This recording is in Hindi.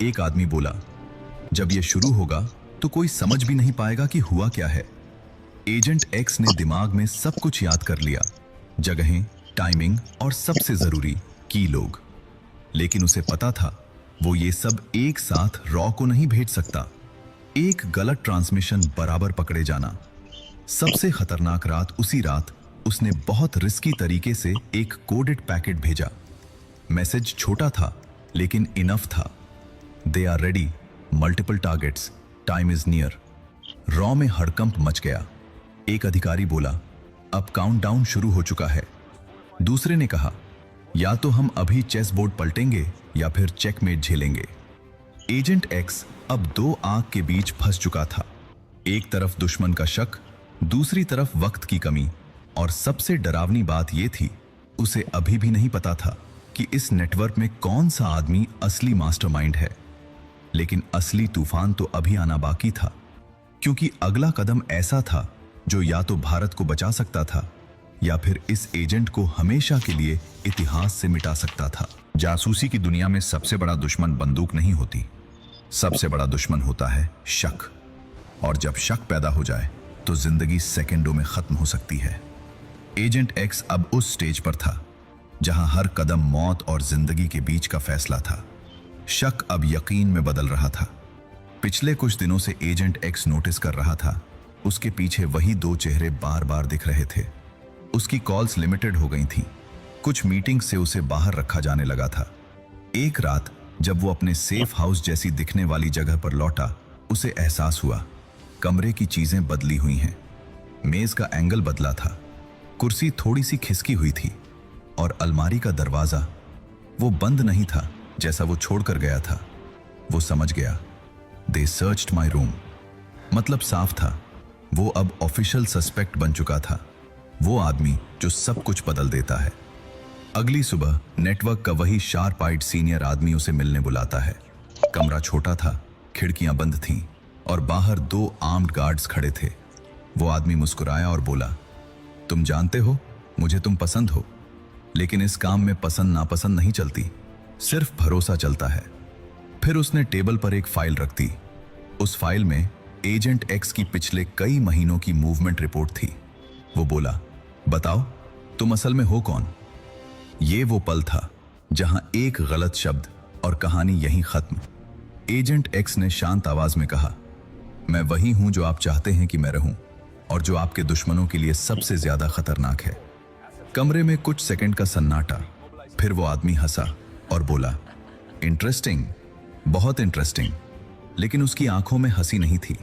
एक आदमी बोला, जब यह शुरू होगा तो कोई समझ भी नहीं पाएगा कि हुआ क्या है। एजेंट एक्स ने दिमाग में सब कुछ याद कर लिया, जगहें, टाइमिंग और सबसे जरूरी की लोग। लेकिन उसे पता था वो ये सब एक साथ रॉ को नहीं भेज सकता। एक गलत ट्रांसमिशन बराबर पकड़े जाना। सबसे खतरनाक रात उसी रात उसने बहुत रिस्की तरीके से एक कोडेड पैकेट भेजा। मैसेज छोटा था लेकिन इनफ था। They are ready, multiple targets, time is near. रॉ में हड़कंप मच गया। एक अधिकारी बोला, अब काउंटडाउन शुरू हो चुका है। दूसरे ने कहा, या तो हम अभी चेस बोर्ड पलटेंगे या फिर चेकमेट झेलेंगे। एजेंट एक्स अब दो आंख के बीच फंस चुका था। एक तरफ दुश्मन का शक, दूसरी तरफ वक्त की कमी। और सबसे डरावनी बात यह थी, उसे अभी भी नहीं पता था कि इस नेटवर्क में कौन सा आदमी असली मास्टरमाइंड है। लेकिन असली तूफान तो अभी आना बाकी था, क्योंकि अगला कदम ऐसा था जो या तो भारत को बचा सकता था या फिर इस एजेंट को हमेशा के लिए इतिहास से मिटा सकता था। जासूसी की दुनिया में सबसे बड़ा दुश्मन बंदूक नहीं होती, सबसे बड़ा दुश्मन होता है शक। और जब शक पैदा हो जाए तो जिंदगी सेकंडों में खत्म हो सकती है। एजेंट एक्स अब उस स्टेज पर था जहां हर कदम मौत और जिंदगी के बीच का फैसला था। शक अब यकीन में बदल रहा था। पिछले कुछ दिनों से एजेंट एक्स नोटिस कर रहा था, उसके पीछे वही दो चेहरे बार बार दिख रहे थे। उसकी कॉल्स लिमिटेड हो गई थीं। कुछ मीटिंग से उसे बाहर रखा जाने लगा था। एक रात जब वो अपने सेफ हाउस जैसी दिखने वाली जगह पर लौटा, उसे एहसास हुआ कमरे की चीजें बदली हुई हैं। मेज का एंगल बदला था, कुर्सी थोड़ी सी खिसकी हुई थी और अलमारी का दरवाजा वो बंद नहीं था जैसा वो छोड़कर गया था। वो समझ गया, दे सर्च्ड माई रूम। मतलब साफ था, वो अब ऑफिशियल सस्पेक्ट बन चुका था, वो आदमी जो सब कुछ बदल देता है। अगली सुबह नेटवर्क का वही शार्प आइड सीनियर आदमी उसे मिलने बुलाता है। कमरा छोटा था, खिड़कियां बंद थीं और बाहर दो आर्म्ड गार्ड्स खड़े थे। वो आदमी मुस्कुराया और बोला, तुम जानते हो मुझे तुम पसंद हो, लेकिन इस काम में पसंद नापसंद नहीं चलती, सिर्फ भरोसा चलता है। फिर उसने टेबल पर एक फाइल रख दी। उस फाइल में एजेंट एक्स की पिछले कई महीनों की मूवमेंट रिपोर्ट थी। वो बोला, बताओ तुम असल में हो कौन। ये वो पल था जहां एक गलत शब्द और कहानी यहीं खत्म। एजेंट एक्स ने शांत आवाज में कहा, मैं वही हूं जो आप चाहते हैं कि मैं रहूं और जो आपके दुश्मनों के लिए सबसे ज्यादा खतरनाक है। कमरे में कुछ सेकंड का सन्नाटा। फिर वो आदमी हंसा और बोला, इंटरेस्टिंग, बहुत इंटरेस्टिंग। लेकिन उसकी आंखों में हंसी नहीं थी,